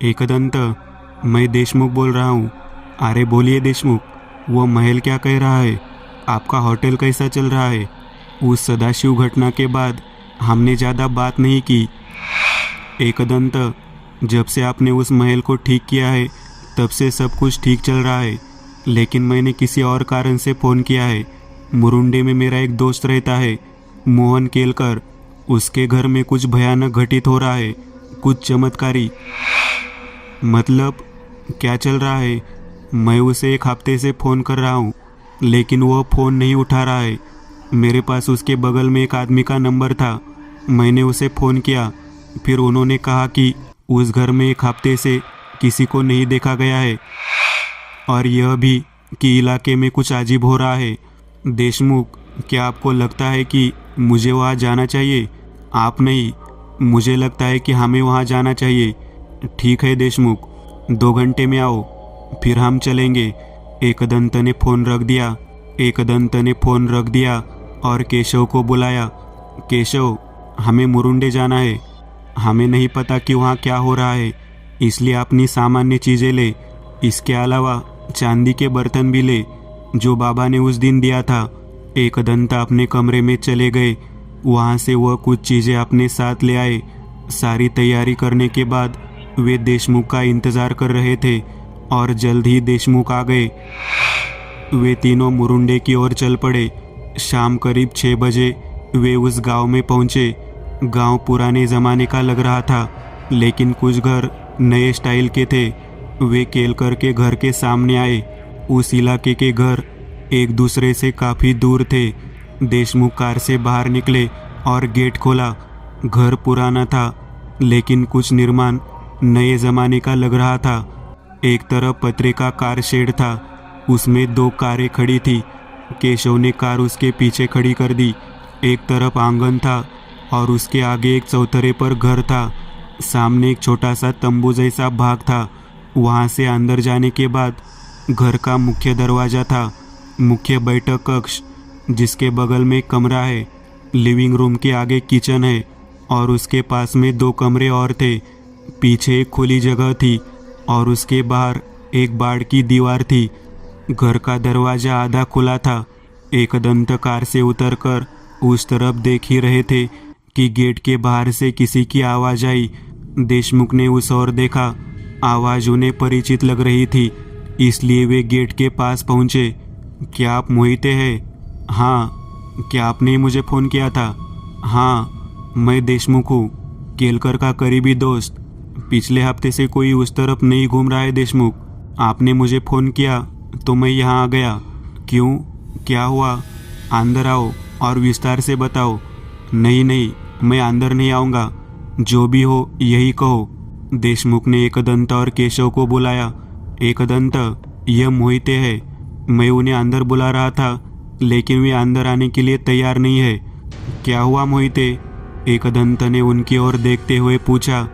एकदंत, मैं देशमुख बोल रहा हूँ। अरे बोलिए देशमुख, वो महल क्या कह रहा है? आपका होटल कैसा चल रहा है? उस सदाशिव घटना के बाद हमने ज़्यादा बात नहीं की। एकदंत, जब से आपने उस महल को ठीक किया है तब से सब कुछ ठीक चल रहा है, लेकिन मैंने किसी और कारण से फ़ोन किया है। मुरुंडे में मेरा एक दोस्त रहता है, मोहन केलकर। उसके घर में कुछ भयानक घटित हो रहा है, कुछ चमत्कारी। मतलब क्या चल रहा है? मैं उसे एक हफ्ते से फ़ोन कर रहा हूँ, लेकिन वह फ़ोन नहीं उठा रहा है। मेरे पास उसके बगल में एक आदमी का नंबर था, मैंने उसे फ़ोन किया। फिर उन्होंने कहा कि उस घर में एक हफ्ते से किसी को नहीं देखा गया है, और यह भी कि इलाके में कुछ अजीब हो रहा है। देशमुख, क्या आपको लगता है कि मुझे वहाँ जाना चाहिए? आप नहीं, मुझे लगता है कि हमें वहाँ जाना चाहिए। ठीक है देशमुख, 2 घंटे में आओ, फिर हम चलेंगे। एकदंत ने फ़ोन रख दिया और केशव को बुलाया। केशव, हमें मुरुंडे जाना है। हमें नहीं पता कि वहाँ क्या हो रहा है, इसलिए अपनी सामान्य चीज़ें ले। इसके अलावा चांदी के बर्तन भी ले, जो बाबा ने उस दिन दिया था। एकदंत अपने कमरे में चले गए। वहाँ से वह कुछ चीज़ें अपने साथ ले आए। सारी तैयारी करने के बाद वे देशमुख का इंतज़ार कर रहे थे, और जल्द ही देशमुख आ गए। वे तीनों मुरुंडे की ओर चल पड़े। शाम करीब 6 बजे वे उस गांव में पहुंचे। गांव पुराने ज़माने का लग रहा था, लेकिन कुछ घर नए स्टाइल के थे। वे केलकर के घर के सामने आए। उस इलाके के घर एक दूसरे से काफ़ी दूर थे। देशमुख कार से बाहर निकले और गेट खोला। घर पुराना था, लेकिन कुछ निर्माण नए ज़माने का लग रहा था। एक तरफ पतरे का कार शेड था, उसमें 2 कारें खड़ी थी। केशव ने कार उसके पीछे खड़ी कर दी। एक तरफ आंगन था और उसके आगे एक चौतरे पर घर था। सामने एक छोटा सा तंबू जैसा भाग था। वहाँ से अंदर जाने के बाद घर का मुख्य दरवाज़ा था, मुख्य बैठक कक्ष, जिसके बगल में एक कमरा है। लिविंग रूम के आगे किचन है, और उसके पास में 2 कमरे और थे। पीछे एक खुली जगह थी, और उसके बाहर एक बाड़ की दीवार थी। घर का दरवाज़ा आधा खुला था। एकदंत कार से उतरकर उस तरफ देख ही रहे थे कि गेट के बाहर से किसी की आवाज़ आई। देशमुख ने उस ओर देखा। आवाज़ उन्हें परिचित लग रही थी, इसलिए वे गेट के पास पहुँचे। क्या आप मोहिते हैं? हाँ। क्या आपने मुझे फ़ोन किया था? हाँ, मैं देशमुख हूँ, केलकर का करीबी दोस्त। पिछले हफ्ते से कोई उस तरफ नहीं घूम रहा है देशमुख। आपने मुझे फ़ोन किया तो मैं यहाँ आ गया। क्यों, क्या हुआ? अंदर आओ और विस्तार से बताओ। नहीं, मैं अंदर नहीं आऊँगा, जो भी हो यही कहो। देशमुख ने एकदंत और केशव को बुलाया। एकदंत, यह मोहिते है। मैं उन्हें अंदर बुला रहा था, लेकिन वे अंदर आने के लिए तैयार नहीं है। क्या हुआ मोहिते? एकदंत ने उनकी ओर देखते हुए पूछा।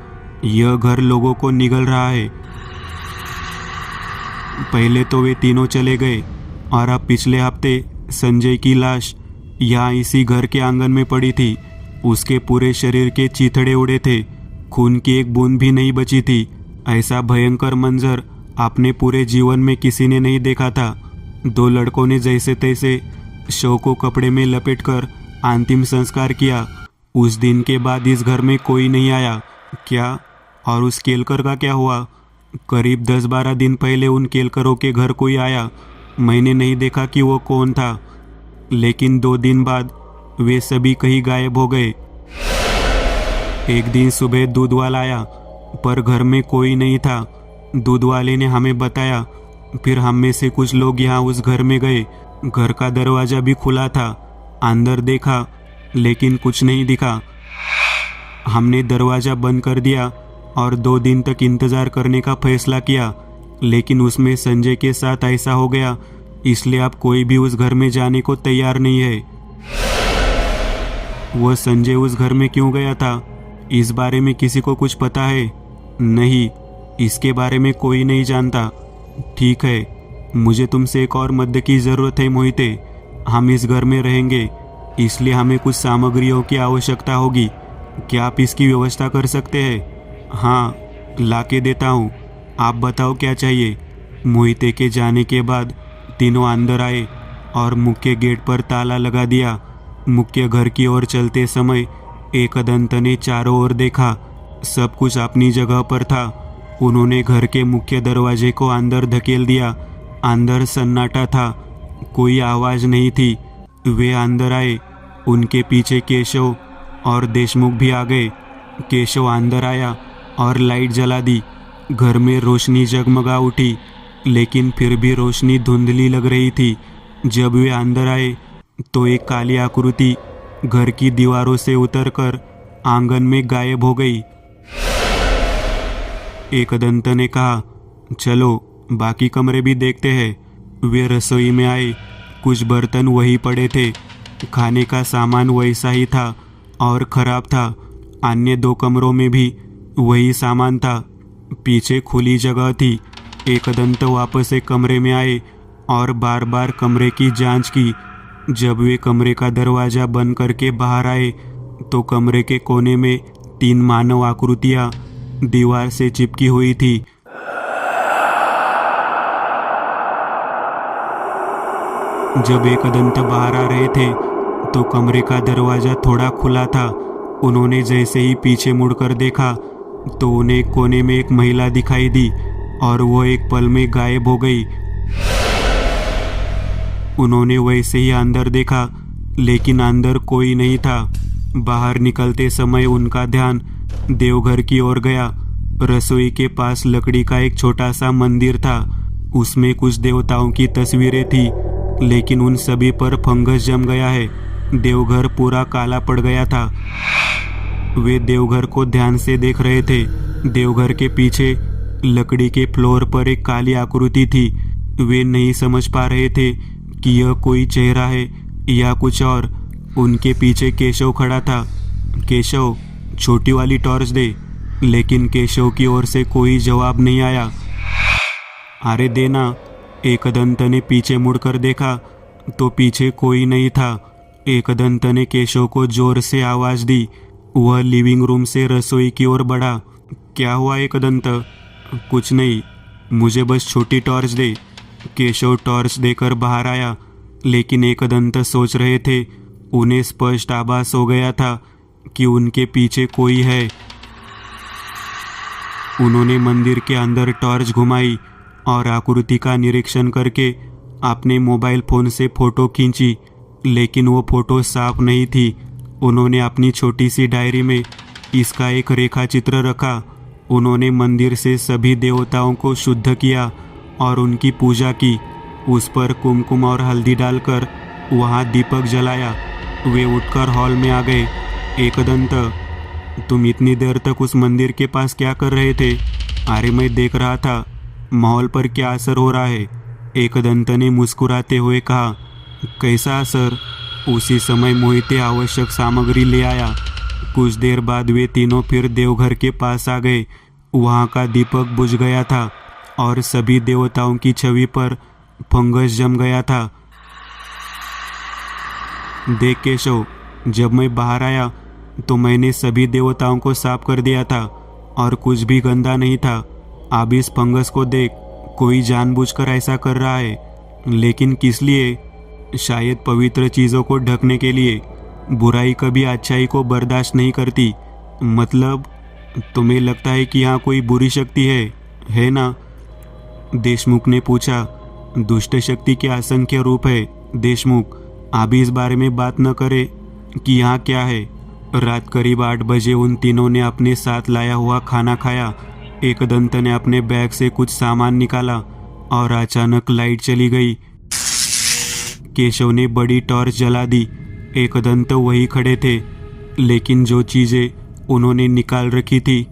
यह घर लोगों को निगल रहा है। पहले तो वे तीनों चले गए, और अब पिछले हफ्ते संजय की लाश यहाँ इसी घर के आंगन में पड़ी थी। उसके पूरे शरीर के चीथड़े उड़े थे, खून की एक बूंद भी नहीं बची थी। ऐसा भयंकर मंजर अपने पूरे जीवन में किसी ने नहीं देखा था। 2 लड़कों ने जैसे तैसे शव को कपड़े में लपेटकर अंतिम संस्कार किया। उस दिन के बाद इस घर में कोई नहीं आया। क्या? और उस केलकर का क्या हुआ? करीब 10-12 दिन पहले उन केलकरों के घर कोई आया। मैंने नहीं देखा कि वो कौन था, लेकिन 2 दिन बाद वे सभी कहीं गायब हो गए। एक दिन सुबह दूध वाला आया, पर घर में कोई नहीं था। दूध वाले ने हमें बताया। फिर हम में से कुछ लोग यहाँ उस घर में गए। घर का दरवाज़ा भी खुला था। अंदर देखा, लेकिन कुछ नहीं दिखा। हमने दरवाज़ा बंद कर दिया और 2 दिन तक इंतज़ार करने का फैसला किया, लेकिन उसमें संजय के साथ ऐसा हो गया, इसलिए अब कोई भी उस घर में जाने को तैयार नहीं है। वह संजय उस घर में क्यों गया था, इस बारे में किसी को कुछ पता है? नहीं, इसके बारे में कोई नहीं जानता। ठीक है, मुझे तुमसे एक और मदद की ज़रूरत है मोहिते। हम इस घर में रहेंगे, इसलिए हमें कुछ सामग्रियों की आवश्यकता होगी। क्या आप इसकी व्यवस्था कर सकते हैं? हाँ, ला के देता हूँ, आप बताओ क्या चाहिए। मोहिते के जाने के बाद तीनों अंदर आए और मुख्य गेट पर ताला लगा दिया। मुख्य घर की ओर चलते समय एकदंत ने चारों ओर देखा, सब कुछ अपनी जगह पर था। उन्होंने घर के मुख्य दरवाजे को अंदर धकेल दिया। अंदर सन्नाटा था, कोई आवाज़ नहीं थी। वे अंदर आए, उनके पीछे केशव और देशमुख भी आ गए। केशव अंदर आया और लाइट जला दी। घर में रोशनी जगमगा उठी, लेकिन फिर भी रोशनी धुंधली लग रही थी। जब वे अंदर आए तो एक काली आकृति घर की दीवारों से उतरकर आंगन में गायब हो गई। एकदंत ने कहा, चलो बाकी कमरे भी देखते हैं। वे रसोई में आए, कुछ बर्तन वही पड़े थे, खाने का सामान वैसा ही था और खराब था। अन्य 2 कमरों में भी वही सामान था, पीछे खुली जगह थी। एकदंत वापस एक कमरे में आए और बार बार कमरे की जांच की। जब वे कमरे का दरवाज़ा बंद करके बाहर आए तो कमरे के कोने में 3 मानव आकृतियाँ दीवार से चिपकी हुई थी। जब एकदंत बाहर आ रहे थे तो कमरे का दरवाज़ा थोड़ा खुला था। उन्होंने जैसे ही पीछे मुड़कर देखा तो उन्हें कोने में एक महिला दिखाई दी और वो एक पल में गायब हो गई। उन्होंने वैसे ही अंदर देखा, लेकिन अंदर कोई नहीं था। बाहर निकलते समय उनका ध्यान देवघर की ओर गया। रसोई के पास लकड़ी का एक छोटा सा मंदिर था। उसमें कुछ देवताओं की तस्वीरें थी, लेकिन उन सभी पर फंगस जम गया है। देवघर पूरा काला पड़ गया था। वे देवघर को ध्यान से देख रहे थे। देवघर के पीछे लकड़ी के फ्लोर पर एक काली आकृति थी। वे नहीं समझ पा रहे थे कि यह कोई चेहरा है या कुछ और। उनके पीछे केशव खड़ा था। केशव, छोटी वाली टॉर्च दे। लेकिन केशव की ओर से कोई जवाब नहीं आया। अरे देना। एकदंत ने पीछे मुड़कर देखा तो पीछे कोई नहीं था। एकदंत ने केशव को जोर से आवाज़ दी। वह लिविंग रूम से रसोई की ओर बढ़ा। क्या हुआ एकदंत? कुछ नहीं, मुझे बस छोटी टॉर्च दे। केशव टॉर्च देकर बाहर आया, लेकिन एकदंत सोच रहे थे। उन्हें स्पष्ट आभास हो गया था कि उनके पीछे कोई है। उन्होंने मंदिर के अंदर टॉर्च घुमाई और आकृति का निरीक्षण करके अपने मोबाइल फ़ोन से फ़ोटो खींची, लेकिन वो फ़ोटो साफ नहीं थी। उन्होंने अपनी छोटी सी डायरी में इसका एक रेखा चित्र रखा। उन्होंने मंदिर से सभी देवताओं को शुद्ध किया और उनकी पूजा की। उस पर कुमकुम और हल्दी डालकर वहाँ दीपक जलाया। वे उठकर हॉल में आ गए। एकदंत, तुम इतनी देर तक उस मंदिर के पास क्या कर रहे थे? अरे मैं देख रहा था माहौल पर क्या असर हो रहा है। एकदंत ने मुस्कुराते हुए कहा। कैसा असर? उसी समय मोहिते आवश्यक सामग्री ले आया। कुछ देर बाद वे तीनों फिर देवघर के पास आ गए। वहाँ का दीपक बुझ गया था और सभी देवताओं की छवि पर फंगस जम गया था। देख केशव, जब मैं बाहर आया तो मैंने सभी देवताओं को साफ कर दिया था और कुछ भी गंदा नहीं था। अब इस फंगस को देख, कोई जानबूझकर ऐसा कर रहा है, लेकिन किस लिए? शायद पवित्र चीज़ों को ढकने के लिए। बुराई कभी अच्छाई को बर्दाश्त नहीं करती। मतलब तुम्हें लगता है कि यहाँ कोई बुरी शक्ति है ना? देशमुख ने पूछा। दुष्ट शक्ति के असंख्य रूप है देशमुख। अभी इस बारे में बात न करें कि यहाँ क्या है। रात करीब 8 बजे उन तीनों ने अपने साथ लाया हुआ खाना खाया। एकदंत ने अपने बैग से कुछ सामान निकाला और अचानक लाइट चली गई। केशव ने बड़ी टॉर्च जला दी। एकदंत वही खड़े थे, लेकिन जो चीज़ें उन्होंने निकाल रखी थी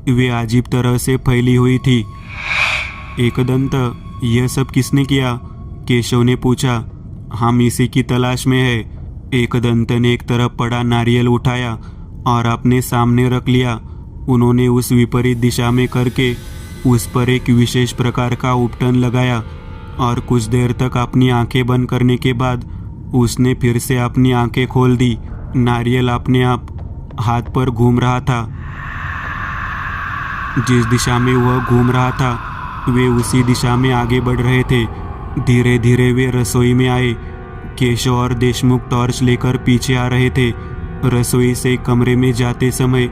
वे अजीब तरह से फैली हुई थी। एकदंत, यह सब किसने किया? केशव ने पूछा। हम इसी की तलाश में है। एकदंत ने एक तरफ पड़ा नारियल उठाया और अपने सामने रख लिया। उन्होंने उस विपरीत दिशा में करके उस पर एक विशेष प्रकार का उपटन लगाया और कुछ देर तक अपनी आंखें बंद करने के बाद उसने फिर से अपनी आंखें खोल दी। नारियल अपने आप हाथ पर घूम रहा था। जिस दिशा में वह घूम रहा था वे उसी दिशा में आगे बढ़ रहे थे। धीरे धीरे वे रसोई में आए। केशव और देशमुख टॉर्च लेकर पीछे आ रहे थे। रसोई से कमरे में जाते समय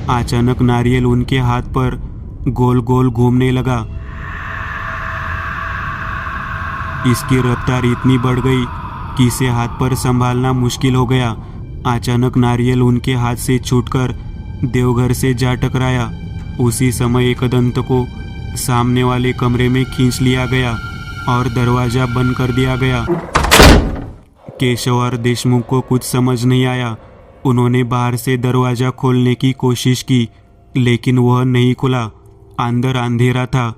अचानक नारियल उनके हाथ पर गोल गोल घूमने लगा। इसकी रफ्तार इतनी बढ़ गई कि इसे हाथ पर संभालना मुश्किल हो गया। अचानक नारियल उनके हाथ से छूटकर देवघर से जा टकराया। उसी समय एकदंत को सामने वाले कमरे में खींच लिया गया और दरवाजा बंद कर दिया गया। केशव और देशमुख को कुछ समझ नहीं आया। उन्होंने बाहर से दरवाजा खोलने की कोशिश की लेकिन वह नहीं खुला। अंदर अंधेरा था।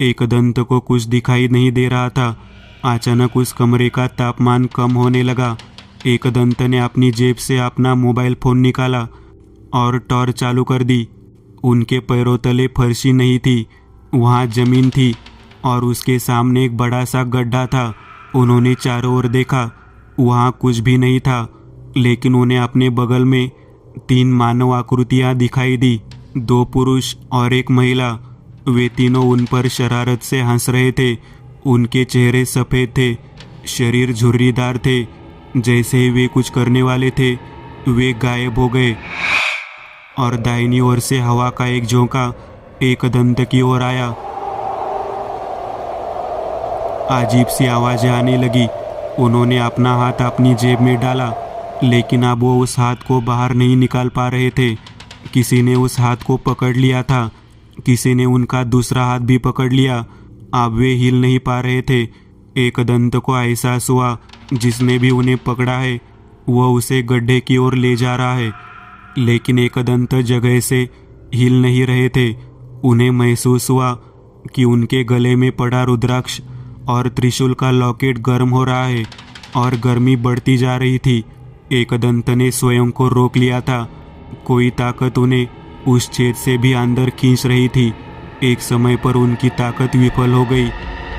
एकदंत को कुछ दिखाई नहीं दे रहा था। अचानक उस कमरे का तापमान कम होने लगा। एकदंत ने अपनी जेब से अपना मोबाइल फ़ोन निकाला और टॉर्च चालू कर दी। उनके पैरों तले फर्शी नहीं थी, वहाँ जमीन थी और उसके सामने एक बड़ा सा गड्ढा था। उन्होंने चारों ओर देखा, वहाँ कुछ भी नहीं था, लेकिन उन्हें अपने बगल में 3 मानव आकृतियाँ दिखाई दी, 2 पुरुष और एक महिला। वे तीनों उन पर शरारत से हंस रहे थे। उनके चेहरे सफ़ेद थे, शरीर झुर्रीदार थे। जैसे ही वे कुछ करने वाले थे वे गायब हो गए और दाहिनी ओर से हवा का एक झोंका एकदंत की ओर आया। अजीब सी आवाज़ें आने लगी। उन्होंने अपना हाथ अपनी जेब में डाला लेकिन अब वो उस हाथ को बाहर नहीं निकाल पा रहे थे। किसी ने उस हाथ को पकड़ लिया था। किसी ने उनका दूसरा हाथ भी पकड़ लिया। अब वे हिल नहीं पा रहे थे। एकदंत को एहसास हुआ जिसने भी उन्हें पकड़ा है वह उसे गड्ढे की ओर ले जा रहा है, लेकिन एकदंत जगह से हिल नहीं रहे थे। उन्हें महसूस हुआ कि उनके गले में पड़ा रुद्राक्ष और त्रिशूल का लॉकेट गर्म हो रहा है और गर्मी बढ़ती जा रही थी। एकदंत ने स्वयं को रोक लिया था। कोई ताकत उन्हें उस छेद से भी अंदर खींच रही थी। एक समय पर उनकी ताकत विफल हो गई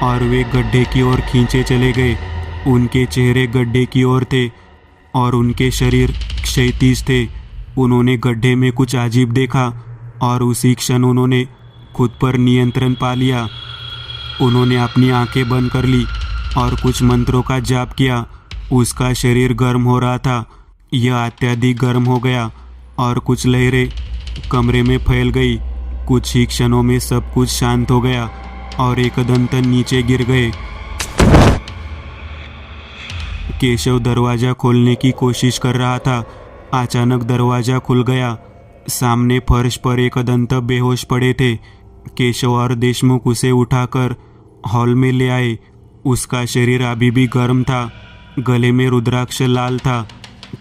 और वे गड्ढे की ओर खींचे चले गए। उनके चेहरे गड्ढे की ओर थे और उनके शरीर क्षैतिज थे। उन्होंने गड्ढे में कुछ अजीब देखा और उसी क्षण उन्होंने खुद पर नियंत्रण पा लिया। उन्होंने अपनी आंखें बंद कर ली और कुछ मंत्रों का जाप किया। उसका शरीर गर्म हो रहा था। यह अत्यधिक गर्म हो गया और कुछ लहरें कमरे में फैल गई। कुछ ही क्षणों में सब कुछ शांत हो गया और एकदंत नीचे गिर गए। केशव दरवाजा खोलने की कोशिश कर रहा था। अचानक दरवाजा खुल गया। सामने फर्श पर एकदंत बेहोश पड़े थे। केशव और देशमुख उसे उठाकर हॉल में ले आए। उसका शरीर अभी भी गर्म था। गले में रुद्राक्ष लाल था।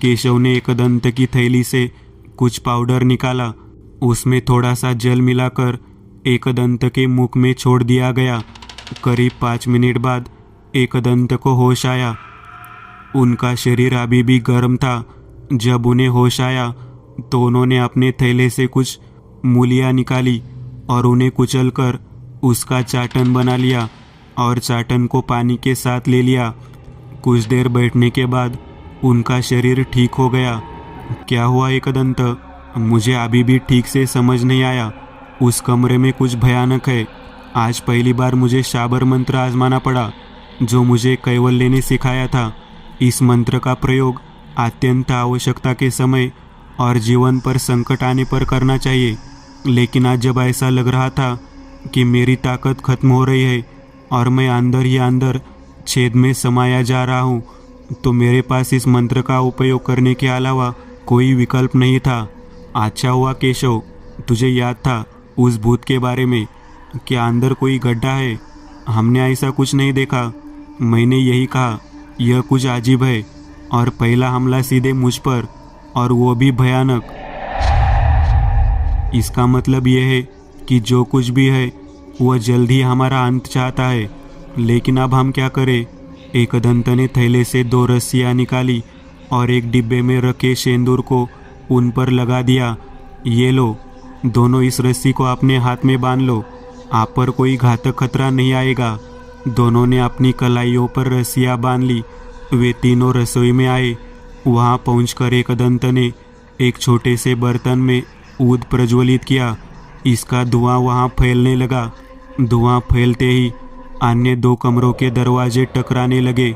केशव ने एकदंत की थैली से कुछ पाउडर निकाला। उसमें थोड़ा सा जल मिलाकर एकदंत के मुख में छोड़ दिया गया। करीब 5 मिनट बाद एकदंत को होश आया। उनका शरीर अभी भी गर्म था। जब उन्हें होश आया तो उन्होंने अपने थैले से कुछ मूलियाँ निकाली और उन्हें कुचलकर उसका चाटन बना लिया और चाटन को पानी के साथ ले लिया। कुछ देर बैठने के बाद उनका शरीर ठीक हो गया। क्या हुआ एकदंत? मुझे अभी भी ठीक से समझ नहीं आया। उस कमरे में कुछ भयानक है। आज पहली बार मुझे शाबर मंत्र आजमाना पड़ा जो मुझे कैवल्य ने सिखाया था। इस मंत्र का प्रयोग अत्यंत आवश्यकता के समय और जीवन पर संकट आने पर करना चाहिए। लेकिन आज जब ऐसा लग रहा था कि मेरी ताकत खत्म हो रही है और मैं अंदर ही अंदर छेद में समाया जा रहा हूँ, तो मेरे पास इस मंत्र का उपयोग करने के अलावा कोई विकल्प नहीं था। अच्छा हुआ केशव, तुझे याद था उस भूत के बारे में। क्या अंदर कोई गड्ढा है? हमने ऐसा कुछ नहीं देखा। मैंने यही कहा, यह कुछ अजीब है। और पहला हमला सीधे मुझ पर, और वो भी भयानक। इसका मतलब यह है कि जो कुछ भी है वह जल्द ही हमारा अंत चाहता है। लेकिन अब हम क्या करें? एकदंत ने थैले से 2 रस्सियाँ निकाली और एक डिब्बे में रखे शेंदूर को उन पर लगा दिया। ये लो, दोनों इस रस्सी को अपने हाथ में बांध लो। आप पर कोई घातक खतरा नहीं आएगा। दोनों ने अपनी कलाइयों पर रस्सियाँ बांध ली। वे तीनों रसोई में आए। वहाँ पहुंचकर एकदंत ने एक छोटे से बर्तन में ऊद प्रज्वलित किया इसका धुआं वहां फैलने लगा। धुआं फैलते ही अन्य 2 कमरों के दरवाजे टकराने लगे।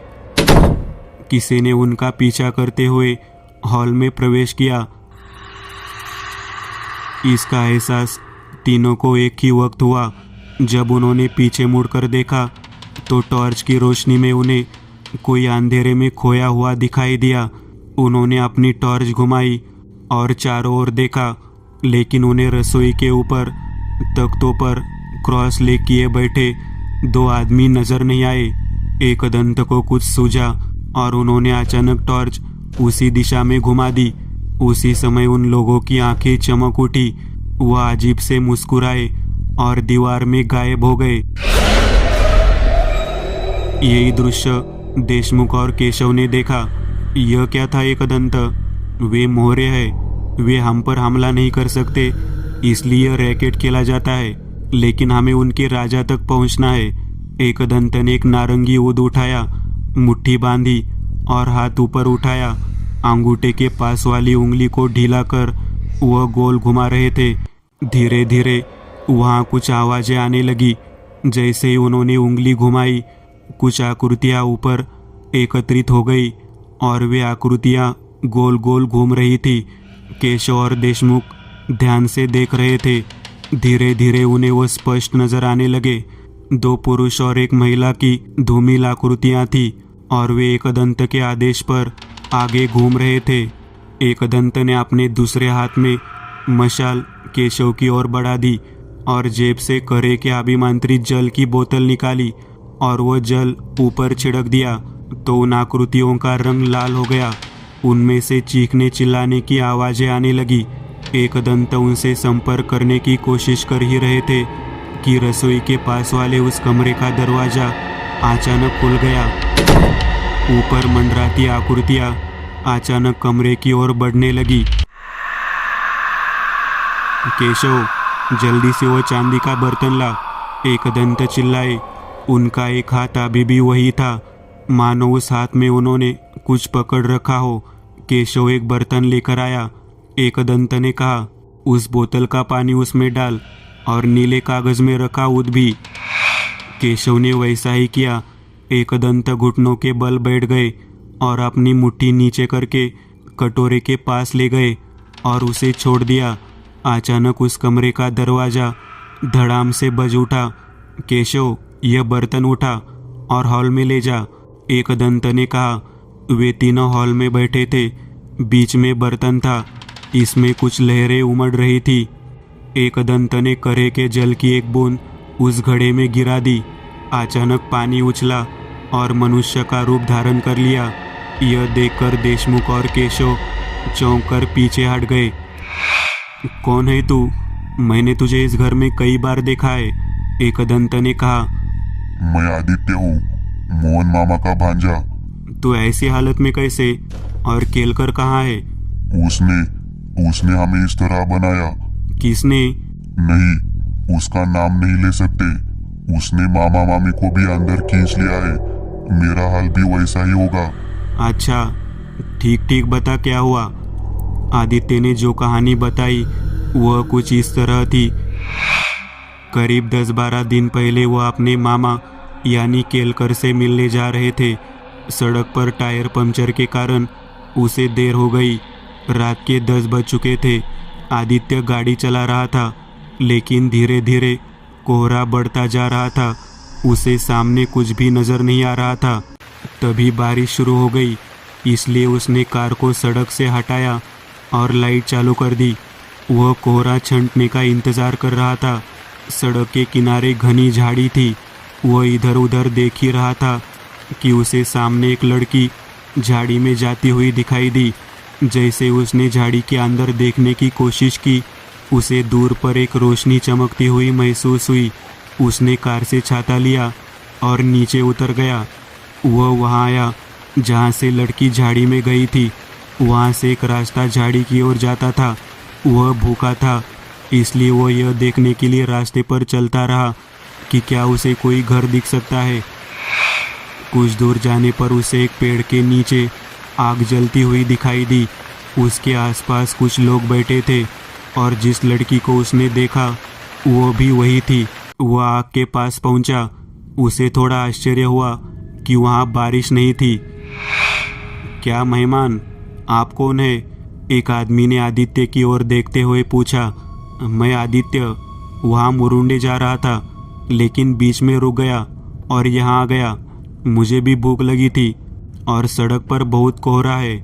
किसी ने उनका पीछा करते हुए हॉल में प्रवेश किया। इसका एहसास तीनों को एक ही वक्त हुआ। जब उन्होंने पीछे मुड़कर देखा तो टॉर्च की रोशनी में उन्हें कोई अंधेरे में खोया हुआ दिखाई दिया। उन्होंने अपनी टॉर्च घुमाई और चारों ओर देखा, लेकिन उन्हें रसोई के ऊपर तख्तों पर क्रॉस लेग किए बैठे 2 आदमी नजर नहीं आए। एकदंत को कुछ सूझा और उन्होंने अचानक टॉर्च उसी दिशा में घुमा दी। उसी समय उन लोगों की आंखें चमक उठी। वह अजीब से मुस्कुराए और दीवार में गायब हो गए। यही दृश्य देशमुख और केशव ने देखा। यह क्या था एकदंत? वे मोहरे हैं। वे हम पर हमला नहीं कर सकते, इसलिए रैकेट खेला जाता है, लेकिन हमें उनके राजा तक पहुंचना है। एकदंत ने एक नारंगी ऊद उठाया, मुट्ठी बांधी और हाथ ऊपर उठाया। अंगूठे के पास वाली उंगली को ढीला कर वह गोल घुमा रहे थे। धीरे धीरे वहाँ कुछ आवाजें आने लगी। जैसे ही उन्होंने उंगली घुमाई, कुछ आकृतियाँ ऊपर एकत्रित हो गई और वे आकृतियाँ गोल गोल घूम रही थी। केशव और देशमुख ध्यान से देख रहे थे। धीरे धीरे उन्हें वो स्पष्ट नजर आने लगे। 2 पुरुष और 1 महिला की धूमिल आकृतियाँ थी और वे एकदंत के आदेश पर आगे घूम रहे थे। एकदंत ने अपने दूसरे हाथ में मशाल केशव की ओर बढ़ा दी और जेब से करे के अभिमंत्रित जल की बोतल निकाली और वह जल ऊपर छिड़क दिया तो उन आकृतियों का रंग लाल हो गया। उनमें से चीखने चिल्लाने की आवाजें आने लगी। एकदंत उनसे संपर्क करने की कोशिश कर ही रहे थे कि रसोई के पास वाले उस कमरे का दरवाजा अचानक खुल गया। ऊपर मंडराती आकृतियां अचानक कमरे की ओर बढ़ने लगी। केशव, जल्दी से वो चांदी का बर्तन ला, एकदंत चिल्लाए। उनका एक हाथ अभी भी वही था, मानो उस हाथ में उन्होंने कुछ पकड़ रखा हो। केशव एक बर्तन लेकर आया। एकदंत ने कहा, उस बोतल का पानी उसमें डाल और नीले कागज में रखा ऊद भी। केशव ने वैसा ही किया। एकदंत घुटनों के बल बैठ गए और अपनी मुट्ठी नीचे करके कटोरे के पास ले गए और उसे छोड़ दिया। अचानक उस कमरे का दरवाजा धड़ाम से बज उठा। केशव, यह बर्तन उठा और हॉल में ले जा, एकदंत ने कहा। वे तीनों हॉल में बैठे थे। बीच में बर्तन था, इसमें कुछ लहरें उमड़ रही थी। एकदंत ने करे के जल की एक बूंद उस घड़े में गिरा दी। अचानक पानी उछला और मनुष्य का रूप धारण कर लिया। यह देखकर देशमुख और केशव चौंक कर पीछे हट गए। कौन है तू? मैंने तुझे इस घर में कई बार देखा है, एकदंत ने कहा। मैं आदित्य हूँ, मोहन मामा का भांजा। तू ऐसी हालत में कैसे? और केलकर कहाँ है? उसने हमें इस तरह बनाया। किसने? नहीं, उसका नाम नहीं ले सकते। उसने मामा मामी को भी अंदर खींच लिया है। मेरा हाल भी वैसा ही होगा। अच्छा, ठीक ठीक बता क्या हुआ? आदित्य ने जो कहानी बताई वह कुछ इस तरह थी। करीब 10-12 दिन पहले वह अपने मामा यानी केलकर से मिलने जा रहे थे। सड़क पर टायर पंचर के कारण उसे देर हो गई। रात के 10 बज चुके थे। आदित्य गाड़ी चला रहा था, लेकिन धीरे धीरे कोहरा बढ़ता जा रहा था। उसे सामने कुछ भी नजर नहीं आ रहा था। तभी बारिश शुरू हो गई, इसलिए उसने कार को सड़क से हटाया और लाइट चालू कर दी। वह कोहरा छंटने का इंतज़ार कर रहा था। सड़क के किनारे घनी झाड़ी थी। वह इधर उधर देख ही रहा था कि उसे सामने एक लड़की झाड़ी में जाती हुई दिखाई दी। जैसे उसने झाड़ी के अंदर देखने की कोशिश की, उसे दूर पर एक रोशनी चमकती हुई महसूस हुई। उसने कार से छाता लिया और नीचे उतर गया। वह वहाँ आया जहाँ से लड़की झाड़ी में गई थी। वहाँ से एक रास्ता झाड़ी की ओर जाता था। वह भूखा था, इसलिए वह यह देखने के लिए रास्ते पर चलता रहा कि क्या उसे कोई घर दिख सकता है। कुछ दूर जाने पर उसे एक पेड़ के नीचे आग जलती हुई दिखाई दी। उसके आसपास कुछ लोग बैठे थे और जिस लड़की को उसने देखा वो भी वही थी। वह आग के पास पहुंचा। उसे थोड़ा आश्चर्य हुआ कि वहाँ बारिश नहीं थी। क्या मेहमान, आप कौन है? एक आदमी ने आदित्य की ओर देखते हुए पूछा। मैं आदित्य वहाँ मुरुंडे जा रहा था, लेकिन बीच में रुक गया और यहाँ आ गया। मुझे भी भूख लगी थी और सड़क पर बहुत कोहरा है।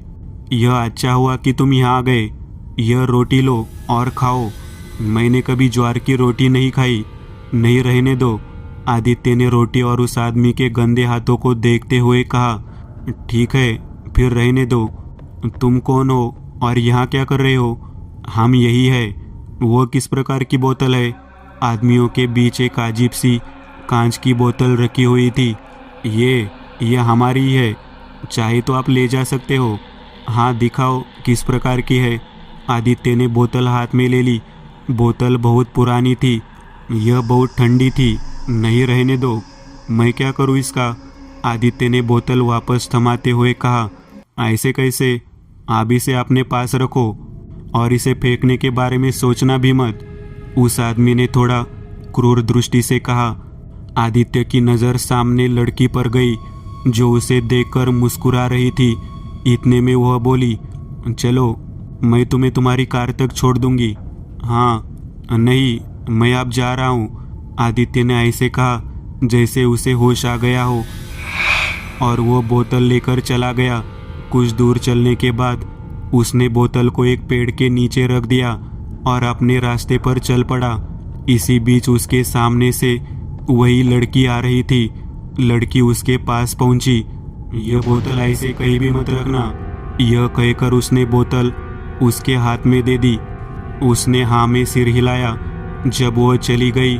यह अच्छा हुआ कि तुम यहाँ आ गए। यह रोटी लो और खाओ। मैंने कभी ज्वार की रोटी नहीं खाई। नहीं, रहने दो। आदित्य ने रोटी और उस आदमी के गंदे हाथों को देखते हुए कहा। ठीक है, फिर रहने दो। तुम कौन हो और यहाँ क्या कर रहे हो? हम यही है। वो किस प्रकार की बोतल है? आदमियों के बीच एक अजीब सी कांच की बोतल रखी हुई थी। ये हमारी ही है। चाहे तो आप ले जा सकते हो। हाँ, दिखाओ किस प्रकार की है। आदित्य ने बोतल हाथ में ले ली। बोतल बहुत पुरानी थी। यह बहुत ठंडी थी। नहीं, रहने दो। मैं क्या करूँ इसका? आदित्य ने बोतल वापस थमाते हुए कहा। ऐसे कैसे? आप इसे अपने पास रखो और इसे फेंकने के बारे में सोचना भी मत। उस आदमी ने थोड़ा क्रूर दृष्टि से कहा। आदित्य की नज़र सामने लड़की पर गई जो उसे देखकर मुस्कुरा रही थी। इतने में वह बोली, चलो, मैं तुम्हें तुम्हारी कार तक छोड़ दूंगी। हाँ, नहीं, मैं अब जा रहा हूँ। आदित्य ने ऐसे कहा जैसे उसे होश आ गया हो और वो बोतल लेकर चला गया। कुछ दूर चलने के बाद उसने बोतल को एक पेड़ के नीचे रख दिया और अपने रास्ते पर चल पड़ा। इसी बीच उसके सामने से वही लड़की आ रही थी। लड़की उसके पास पहुंची। यह बोतल ऐसे कहीं भी मत रखना। यह कहकर उसने बोतल उसके हाथ में दे दी। उसने हाँ में सिर हिलाया। जब वह चली गई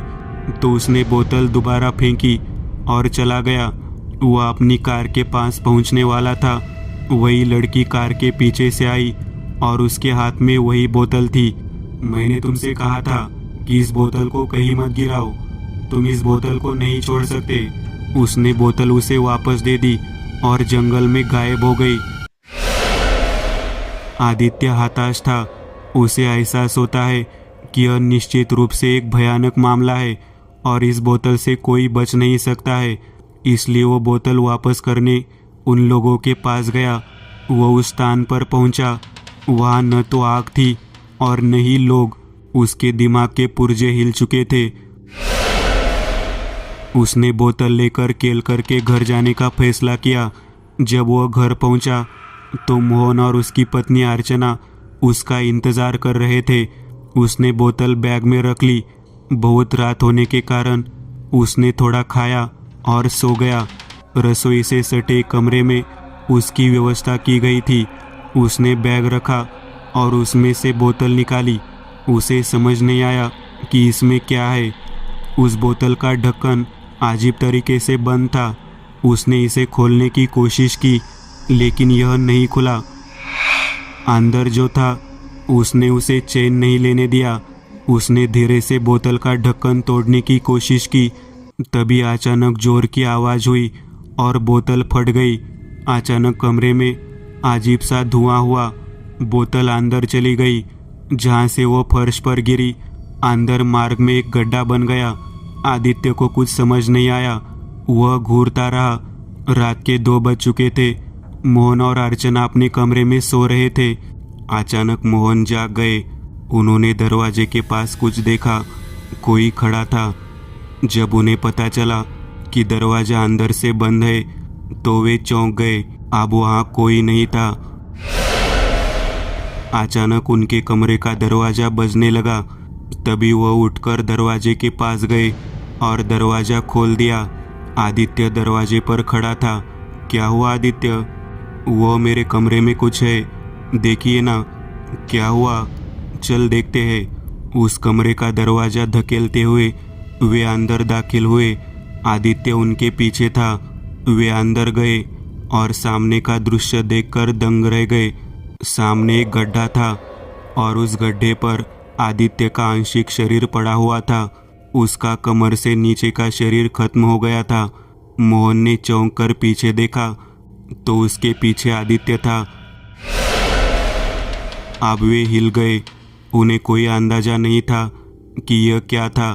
तो उसने बोतल दोबारा फेंकी और चला गया। वह अपनी कार के पास पहुंचने वाला था। वही लड़की कार के पीछे से आई और उसके हाथ में वही बोतल थी। मैंने तुमसे कहा था कि इस बोतल को कहीं मत गिराओ। तुम इस बोतल को नहीं छोड़ सकते। उसने बोतल उसे वापस दे दी और जंगल में गायब हो गई। आदित्य हताश था। उसे एहसास होता है कि यह निश्चित रूप से एक भयानक मामला है और इस बोतल से कोई बच नहीं सकता है। इसलिए वो बोतल वापस करने उन लोगों के पास गया। वह उस स्थान पर पहुंचा। वहाँ न तो आग थी और न ही लोग। उसके दिमाग के पुर्जे हिल चुके थे। उसने बोतल लेकर केल करके घर जाने का फैसला किया। जब वह घर पहुंचा तो मोहन और उसकी पत्नी अर्चना उसका इंतज़ार कर रहे थे। उसने बोतल बैग में रख ली। बहुत रात होने के कारण उसने थोड़ा खाया और सो गया। रसोई से सटे कमरे में उसकी व्यवस्था की गई थी। उसने बैग रखा और उसमें से बोतल निकाली। उसे समझ नहीं आया कि इसमें क्या है। उस बोतल का ढक्कन अजीब तरीके से बंद था। उसने इसे खोलने की कोशिश की, लेकिन यह नहीं खुला। अंदर जो था उसने उसे चैन नहीं लेने दिया। उसने धीरे से बोतल का ढक्कन तोड़ने की कोशिश की। तभी अचानक जोर की आवाज़ हुई और बोतल फट गई। अचानक कमरे में अजीब सा धुआं हुआ। बोतल अंदर चली गई, जहाँ से वो फर्श पर गिरी। अंदर मार्ग में एक गड्ढा बन गया। आदित्य को कुछ समझ नहीं आया। वह घूरता रहा। रात के 2 बज चुके थे। मोहन और अर्चना अपने कमरे में सो रहे थे। अचानक मोहन जाग गए। उन्होंने दरवाजे के पास कुछ देखा। कोई खड़ा था। जब उन्हें पता चला कि दरवाजा अंदर से बंद है तो वे चौंक गए। अब वहाँ कोई नहीं था। अचानक उनके कमरे का दरवाजा बजने लगा। तभी वह उठकर दरवाजे के पास गए और दरवाजा खोल दिया। आदित्य दरवाजे पर खड़ा था। क्या हुआ आदित्य? वो मेरे कमरे में कुछ है, देखिए ना। क्या हुआ? चल देखते हैं। उस कमरे का दरवाजा धकेलते हुए वे अंदर दाखिल हुए। आदित्य उनके पीछे था। वे अंदर गए और सामने का दृश्य देखकर दंग रह गए। सामने एक गड्ढा था और उस गड्ढे पर आदित्य का आंशिक शरीर पड़ा हुआ था। उसका कमर से नीचे का शरीर खत्म हो गया था। मोहन ने चौंक कर पीछे देखा तो उसके पीछे आदित्य था। अब वे हिल गए। उन्हें कोई अंदाजा नहीं था कि यह क्या था।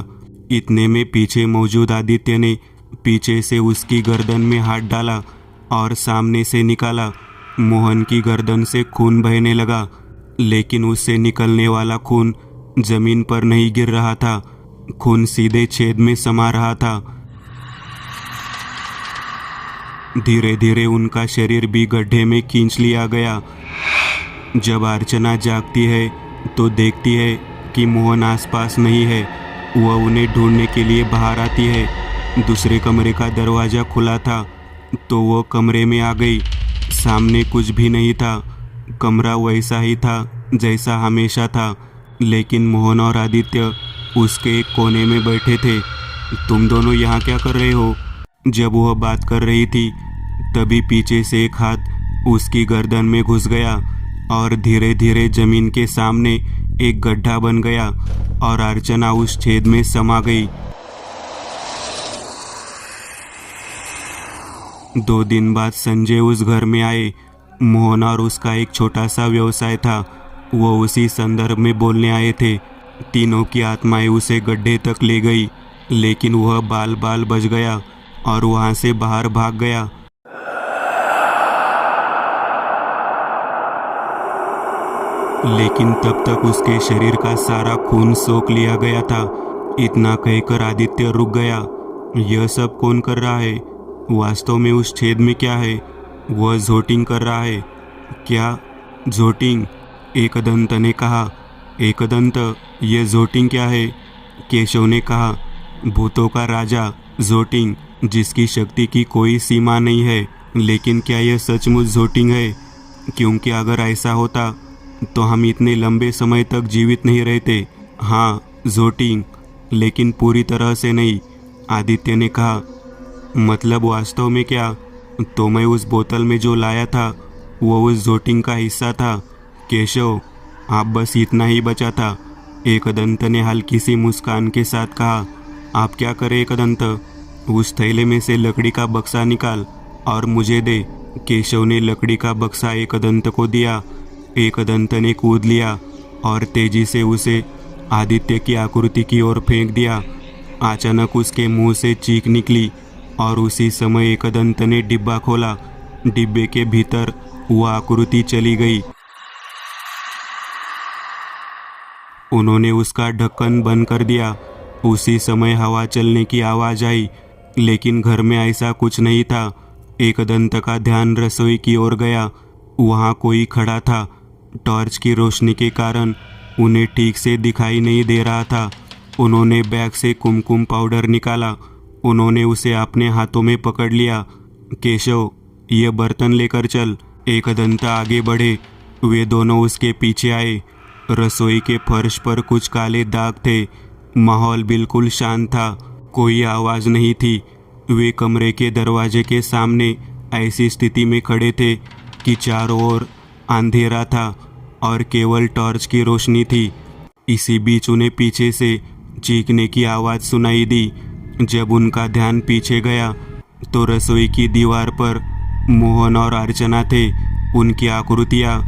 इतने में पीछे मौजूद आदित्य ने पीछे से उसकी गर्दन में हाथ डाला और सामने से निकाला। मोहन की गर्दन से खून बहने लगा, लेकिन उससे निकलने वाला खून जमीन पर नहीं गिर रहा था। खून सीधे छेद में समा रहा था। धीरे धीरे उनका शरीर भी गड्ढे में खींच लिया गया। जब अर्चना जागती है तो देखती है कि मोहन आसपास नहीं है। वह उन्हें ढूंढने के लिए बाहर आती है। दूसरे कमरे का दरवाज़ा खुला था तो वह कमरे में आ गई। सामने कुछ भी नहीं था। कमरा वैसा ही था जैसा हमेशा था, लेकिन मोहन और आदित्य उसके एक कोने में बैठे थे। तुम दोनों यहाँ क्या कर रहे हो? जब वह बात कर रही थी तभी पीछे से एक हाथ उसकी गर्दन में घुस गया और धीरे धीरे जमीन के सामने एक गड्ढा बन गया और अर्चना उस छेद में समा गई। 2 दिन बाद संजय उस घर में आए। मोहन और उसका एक छोटा सा व्यवसाय था। वो उसी संदर्भ में बोलने आए थे। तीनों की आत्माएं उसे गड्ढे तक ले गई, लेकिन वह बाल बाल बच गया और वहां से बाहर भाग गया। लेकिन तब तक उसके शरीर का सारा खून सोख लिया गया था। इतना कहकर आदित्य रुक गया। यह सब कौन कर रहा है? वास्तव में उस छेद में क्या है? वह जोटिंग कर रहा है। क्या जोटिंग? एकदंत ने कहा। एकदंत, यह जोटिंग क्या है? केशव ने कहा। भूतों का राजा जोटिंग, जिसकी शक्ति की कोई सीमा नहीं है। लेकिन क्या यह सचमुच जोटिंग है? क्योंकि अगर ऐसा होता तो हम इतने लंबे समय तक जीवित नहीं रहते। हाँ, जोटिंग, लेकिन पूरी तरह से नहीं, आदित्य ने कहा। मतलब वास्तव में क्या? तो मैं उस बोतल में जो लाया था वो उस जोटिंग का हिस्सा था। केशव, आप बस इतना ही बचा था, एकदंत ने हल्की सी मुस्कान के साथ कहा। आप क्या करें एकदंत? उस थैले में से लकड़ी का बक्सा निकाल और मुझे दे। केशव ने लकड़ी का बक्सा एकदंत को दिया। एकदंत ने कूद लिया और तेजी से उसे आदित्य की आकृति की ओर फेंक दिया। अचानक उसके मुंह से चीख निकली और उसी समय एकदंत ने डिब्बा खोला। डिब्बे के भीतर वह आकृति चली गई। उन्होंने उसका ढक्कन बंद कर दिया। उसी समय हवा चलने की आवाज आई, लेकिन घर में ऐसा कुछ नहीं था। एकदंत का ध्यान रसोई की ओर गया। वहाँ कोई खड़ा था। टॉर्च की रोशनी के कारण उन्हें ठीक से दिखाई नहीं दे रहा था। उन्होंने बैग से कुमकुम पाउडर निकाला। उन्होंने उसे अपने हाथों में पकड़ लिया। केशव, यह बर्तन लेकर चल। एकदंत आगे बढ़े। वे दोनों उसके पीछे आए। रसोई के फर्श पर कुछ काले दाग थे। माहौल बिल्कुल शांत था। कोई आवाज़ नहीं थी। वे कमरे के दरवाजे के सामने ऐसी स्थिति में खड़े थे कि चारों ओर अंधेरा था और केवल टॉर्च की रोशनी थी। इसी बीच उन्हें पीछे से चीखने की आवाज़ सुनाई दी। जब उनका ध्यान पीछे गया तो रसोई की दीवार पर मोहन और अर्चना थे। उनकी आकृतियाँ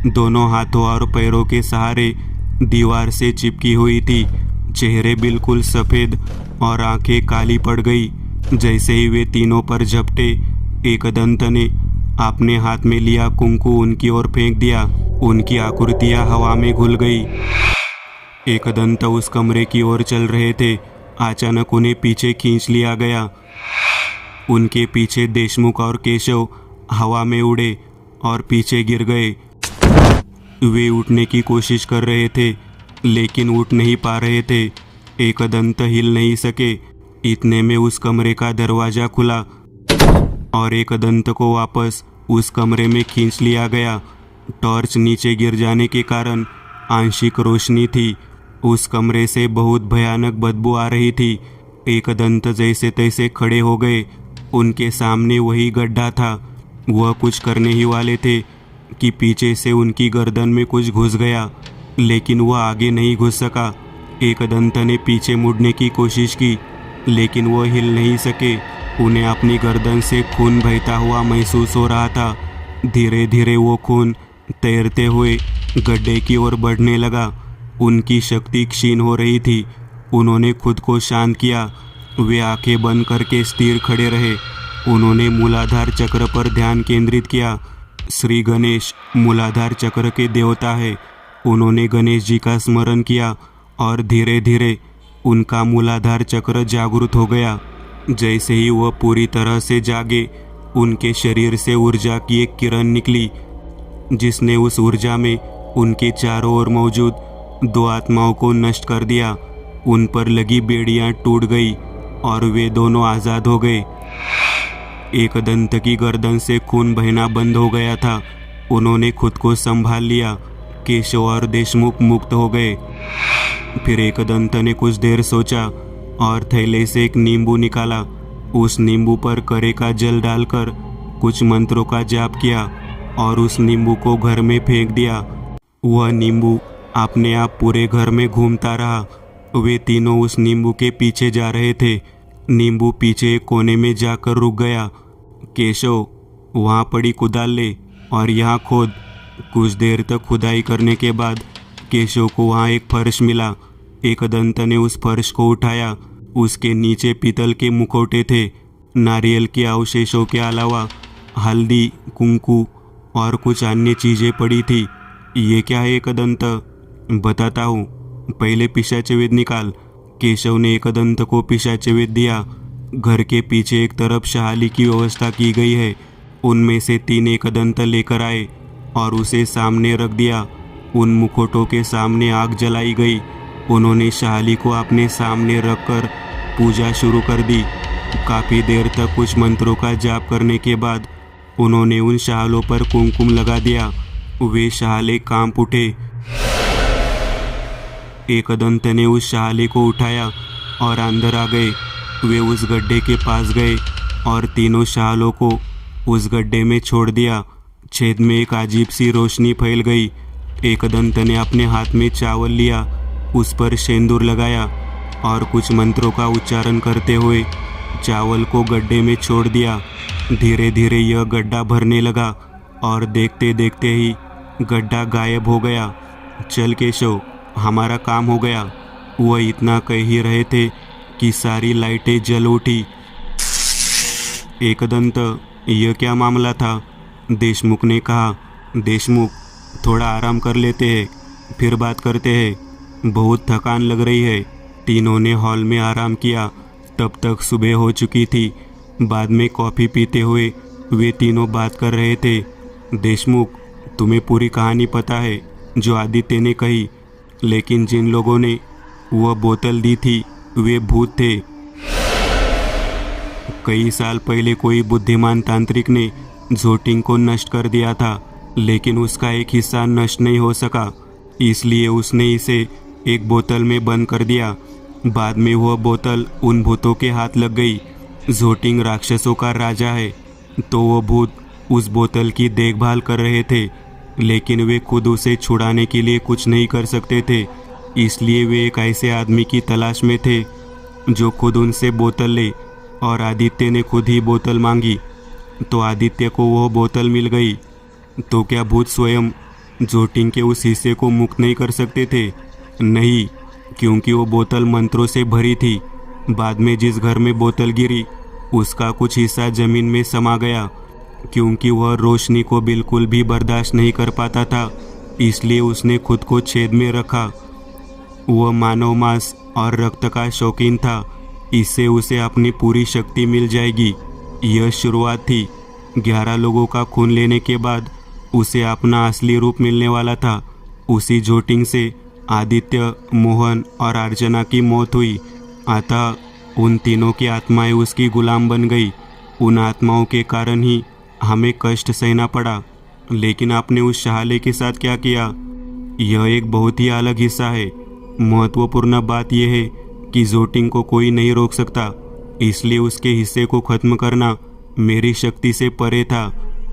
दोनों हाथों और पैरों के सहारे दीवार से चिपकी हुई थी। चेहरे बिल्कुल सफ़ेद और आंखें काली पड़ गई। जैसे ही वे तीनों पर झपटे, एकदंत ने अपने हाथ में लिया कुंकू उनकी ओर फेंक दिया। उनकी आकृतियाँ हवा में घुल गई। एकदंत उस कमरे की ओर चल रहे थे। अचानक उन्हें पीछे खींच लिया गया। उनके पीछे देशमुख और केशव हवा में उड़े और पीछे गिर गए। वे उठने की कोशिश कर रहे थे, लेकिन उठ नहीं पा रहे थे। एकदंत हिल नहीं सके। इतने में उस कमरे का दरवाज़ा खुला और एकदंत को वापस उस कमरे में खींच लिया गया। टॉर्च नीचे गिर जाने के कारण आंशिक रोशनी थी। उस कमरे से बहुत भयानक बदबू आ रही थी। एकदंत जैसे तैसे खड़े हो गए। उनके सामने वही गड्ढा था। वह कुछ करने ही वाले थे कि पीछे से उनकी गर्दन में कुछ घुस गया, लेकिन वह आगे नहीं घुस सका। एकदंत ने पीछे मुड़ने की कोशिश की, लेकिन वह हिल नहीं सके। उन्हें अपनी गर्दन से खून बहता हुआ महसूस हो रहा था। धीरे धीरे वो खून तैरते हुए गड्ढे की ओर बढ़ने लगा। उनकी शक्ति क्षीण हो रही थी उन्होंने खुद को शांत किया। वे आंखें बंद करके स्थिर खड़े रहे। उन्होंने मूलाधार चक्र पर ध्यान केंद्रित किया। श्री गणेश मूलाधार चक्र के देवता है। उन्होंने गणेश जी का स्मरण किया और धीरे धीरे उनका मूलाधार चक्र जागृत हो गया। जैसे ही वह पूरी तरह से जागे, उनके शरीर से ऊर्जा की एक किरण निकली, जिसने उस ऊर्जा में उनके चारों ओर मौजूद 2 आत्माओं को नष्ट कर दिया। उन पर लगी बेड़ियां टूट गई और वे दोनों आज़ाद हो गए। एकदंत की गर्दन से खून बहना बंद हो गया था। उन्होंने खुद को संभाल लिया। केशव और देशमुख मुक्त हो गए। फिर एकदंत ने कुछ देर सोचा और थैले से एक नींबू निकाला। उस नींबू पर करे का जल डालकर कुछ मंत्रों का जाप किया और उस नींबू को घर में फेंक दिया। वह नींबू अपने आप पूरे घर में घूमता रहा। वे तीनों उस नींबू के पीछे जा रहे थे। नींबू पीछे एक कोने में जाकर रुक गया। केशव, वहाँ पड़ी कुदाल ले और यहाँ खोद। कुछ देर तक खुदाई करने के बाद केशव को वहाँ एक फर्श मिला। एकदंत ने उस फर्श को उठाया। उसके नीचे पीतल के मुखौटे थे। नारियल के अवशेषों के अलावा हल्दी, कुंकू और कुछ अन्य चीज़ें पड़ी थी। ये क्या है एकदंत? बताता हूँ, पहले पिशाचवेद निकाल। केशव ने एकदंत को पिशाचवेद दिया। घर के पीछे एक तरफ शहाली की व्यवस्था की गई है। उनमें से 3 एकदंत लेकर आए और उसे सामने रख दिया। उन मुखौटों के सामने आग जलाई गई। उन्होंने शहाली को अपने सामने रखकर पूजा शुरू कर दी। काफ़ी देर तक कुछ मंत्रों का जाप करने के बाद उन्होंने उन शहालों पर कुमकुम लगा दिया। वे शहाले कांप उठे। एकदंत ने उस शहाले को उठाया और अंदर आ गए। वे उस गड्ढे के पास गए और तीनों शहालों को उस गड्ढे में छोड़ दिया। छेद में एक अजीब सी रोशनी फैल गई। एकदंत ने अपने हाथ में चावल लिया, उस पर सिंदूर लगाया और कुछ मंत्रों का उच्चारण करते हुए चावल को गड्ढे में छोड़ दिया। धीरे धीरे यह गड्ढा भरने लगा और देखते देखते ही गड्ढा गायब हो गया। चल केशव, हमारा काम हो गया। वह इतना कह ही रहे थे कि सारी लाइटें जल उठी। एकदंत, यह क्या मामला था? देशमुख ने कहा। देशमुख, थोड़ा आराम कर लेते हैं, फिर बात करते हैं। बहुत थकान लग रही है। तीनों ने हॉल में आराम किया। तब तक सुबह हो चुकी थी। बाद में कॉफ़ी पीते हुए वे तीनों बात कर रहे थे। देशमुख, तुम्हें पूरी कहानी पता है जो आदित्य ने कही, लेकिन जिन लोगों ने वह बोतल दी थी वे भूत थे। कई साल पहले कोई बुद्धिमान तांत्रिक ने झोटिंग को नष्ट कर दिया था, लेकिन उसका एक हिस्सा नष्ट नहीं हो सका, इसलिए उसने इसे एक बोतल में बंद कर दिया। बाद में वह बोतल उन भूतों के हाथ लग गई। झोटिंग राक्षसों का राजा है, तो वह भूत उस बोतल की देखभाल कर रहे थे, लेकिन वे खुद उसे छुड़ाने के लिए कुछ नहीं कर सकते थे। इसलिए वे एक ऐसे आदमी की तलाश में थे जो खुद उनसे बोतल ले, और आदित्य ने खुद ही बोतल मांगी, तो आदित्य को वह बोतल मिल गई। तो क्या भूत स्वयं झोटिंग के उस हिस्से को मुक्त नहीं कर सकते थे? नहीं, क्योंकि वो बोतल मंत्रों से भरी थी। बाद में जिस घर में बोतल गिरी उसका कुछ हिस्सा जमीन में समा गया, क्योंकि वह रोशनी को बिल्कुल भी बर्दाश्त नहीं कर पाता था, इसलिए उसने खुद को छेद में रखा। वह मानव मांस और रक्त का शौकीन था, इससे उसे अपनी पूरी शक्ति मिल जाएगी। यह शुरुआत थी। 11 लोगों का खून लेने के बाद उसे अपना असली रूप मिलने वाला था। उसी झोटिंग से आदित्य, मोहन और अर्चना की मौत हुई। अतः उन तीनों की आत्माएं उसकी गुलाम बन गई। उन आत्माओं के कारण ही हमें कष्ट सहना पड़ा। लेकिन आपने उस शहाले के साथ क्या किया? यह एक बहुत ही अलग हिस्सा है। महत्वपूर्ण बात यह है कि झोटिंग को कोई नहीं रोक सकता, इसलिए उसके हिस्से को खत्म करना मेरी शक्ति से परे था।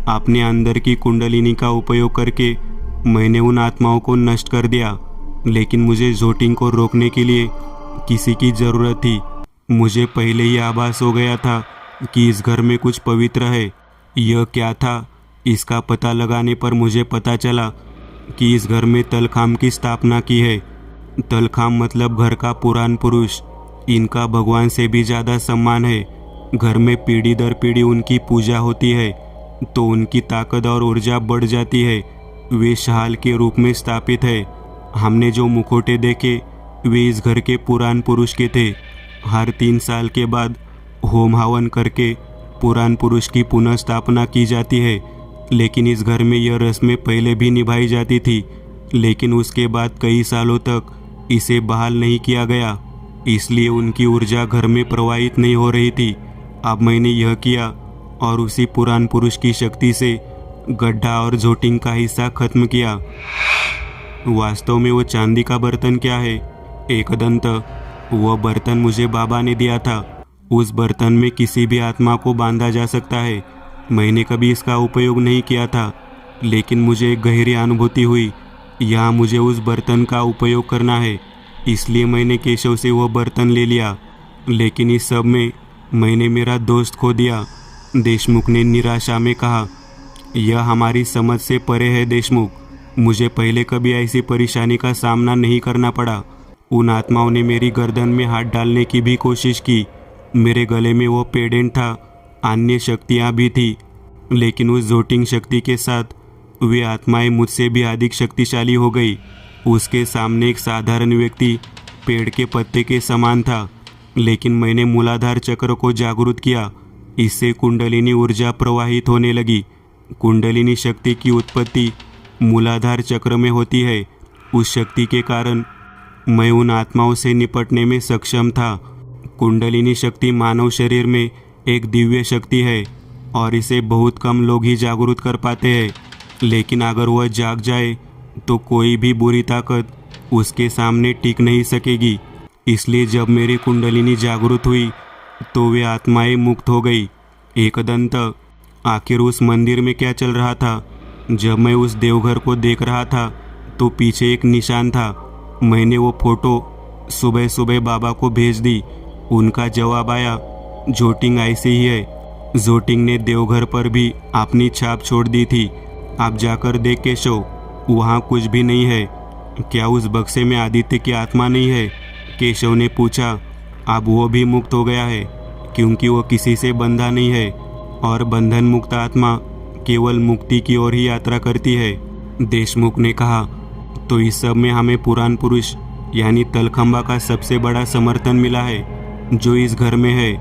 अपने अंदर की कुंडलिनी का उपयोग करके मैंने उन आत्माओं को नष्ट कर दिया, लेकिन मुझे झोटिंग को रोकने के लिए किसी की ज़रूरत थी। मुझे पहले ही आभास हो गया था कि इस घर में कुछ पवित्र है। यह क्या था, इसका पता लगाने पर मुझे पता चला कि इस घर में तलखाम की स्थापना की है। तलखाम मतलब घर का पुराण पुरुष। इनका भगवान से भी ज़्यादा सम्मान है। घर में पीढ़ी दर पीढ़ी उनकी पूजा होती है तो उनकी ताकत और ऊर्जा बढ़ जाती है। वे शहाल के रूप में स्थापित है। हमने जो मुखौटे देखे वे इस घर के पुराण पुरुष के थे। हर 3 साल के बाद होम हवन करके पुराण पुरुष की पुनः स्थापना की जाती है। लेकिन इस घर में यह रस्में पहले भी निभाई जाती थी, लेकिन उसके बाद कई सालों तक इसे बहाल नहीं किया गया, इसलिए उनकी ऊर्जा घर में प्रवाहित नहीं हो रही थी। अब मैंने यह किया और उसी पुराण पुरुष की शक्ति से गड्ढा और झोटिंग का हिस्सा खत्म किया। वास्तव में वो चांदी का बर्तन क्या है? एकदंत, वह बर्तन मुझे बाबा ने दिया था। उस बर्तन में किसी भी आत्मा को बांधा जा सकता है। मैंने कभी इसका उपयोग नहीं किया था, लेकिन मुझे एक गहरी अनुभूति हुई यहाँ मुझे उस बर्तन का उपयोग करना है। इसलिए मैंने केशव से वह बर्तन ले लिया। लेकिन इस सब में मैंने मेरा दोस्त खो दिया। देशमुख ने निराशा में कहा, यह हमारी समझ से परे है देशमुख। मुझे पहले कभी ऐसी परेशानी का सामना नहीं करना पड़ा। उन आत्माओं ने मेरी गर्दन में हाथ डालने की भी कोशिश की। मेरे गले में वो पेडेंट था, अन्य शक्तियाँ भी थी, लेकिन उस जोटिंग शक्ति के साथ वे आत्माएं मुझसे भी अधिक शक्तिशाली हो गई। उसके सामने एक साधारण व्यक्ति पेड़ के पत्ते के समान था, लेकिन मैंने मूलाधार चक्र को जागृत किया। इससे कुंडलिनी ऊर्जा प्रवाहित होने लगी। कुंडलिनी शक्ति की उत्पत्ति मूलाधार चक्र में होती है। उस शक्ति के कारण मैं उन आत्माओं से निपटने में सक्षम था। कुंडलिनी शक्ति मानव शरीर में एक दिव्य शक्ति है और इसे बहुत कम लोग ही जागृत कर पाते हैं, लेकिन अगर वह जाग जाए तो कोई भी बुरी ताकत उसके सामने टिक नहीं सकेगी। इसलिए जब मेरी कुंडलिनी जागृत हुई तो वे आत्माएं मुक्त हो गई। एकदंत, आखिर उस मंदिर में क्या चल रहा था? जब मैं उस देवघर को देख रहा था तो पीछे एक निशान था। मैंने वो फोटो सुबह सुबह बाबा को भेज दी। उनका जवाब आया, जोटिंग ऐसी ही है। जोटिंग ने देवघर पर भी अपनी छाप छोड़ दी थी। आप जाकर देख केशव, वहाँ कुछ भी नहीं है। क्या उस बक्से में आदित्य की आत्मा नहीं है? केशव ने पूछा। अब वो भी मुक्त हो गया है, क्योंकि वो किसी से बंधा नहीं है और बंधन मुक्त आत्मा केवल मुक्ति की ओर ही यात्रा करती है। देशमुख ने कहा, तो इस सब में हमें पुराण पुरुष यानी तलखंबा का सबसे बड़ा समर्थन मिला है जो इस घर में है।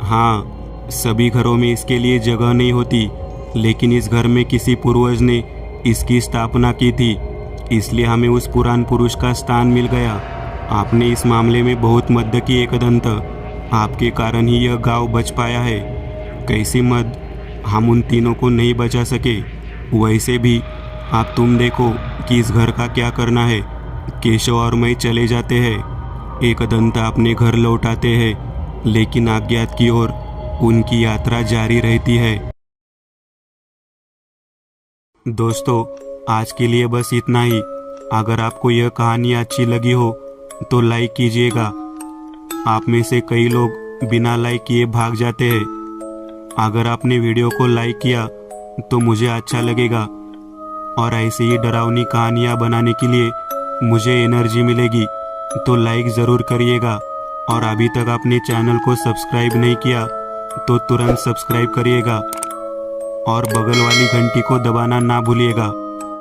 हाँ, सभी घरों में इसके लिए जगह नहीं होती, लेकिन इस घर में किसी पूर्वज ने इसकी स्थापना की थी, इसलिए हमें उस पुराण पुरुष का स्थान मिल गया। आपने इस मामले में बहुत मदद की एकदंत। आपके कारण ही यह गांव बच पाया है। कैसी मद? हम उन तीनों को नहीं बचा सके। वैसे भी अब तुम देखो कि इस घर का क्या करना है। केशव और मैं चले जाते हैं। एकदंत अपने घर लौट आते हैं, लेकिन अज्ञात की ओर उनकी यात्रा जारी रहती है। दोस्तों, आज के लिए बस इतना ही। अगर आपको यह कहानी अच्छी लगी हो तो लाइक कीजिएगा। आप में से कई लोग बिना लाइक किए भाग जाते हैं। अगर आपने वीडियो को लाइक किया तो मुझे अच्छा लगेगा और ऐसे ही डरावनी कहानियाँ बनाने के लिए मुझे एनर्जी मिलेगी। तो लाइक ज़रूर करिएगा और अभी तक अपने चैनल को सब्सक्राइब नहीं किया तो तुरंत सब्सक्राइब करिएगा और बगल वाली घंटी को दबाना ना भूलिएगा।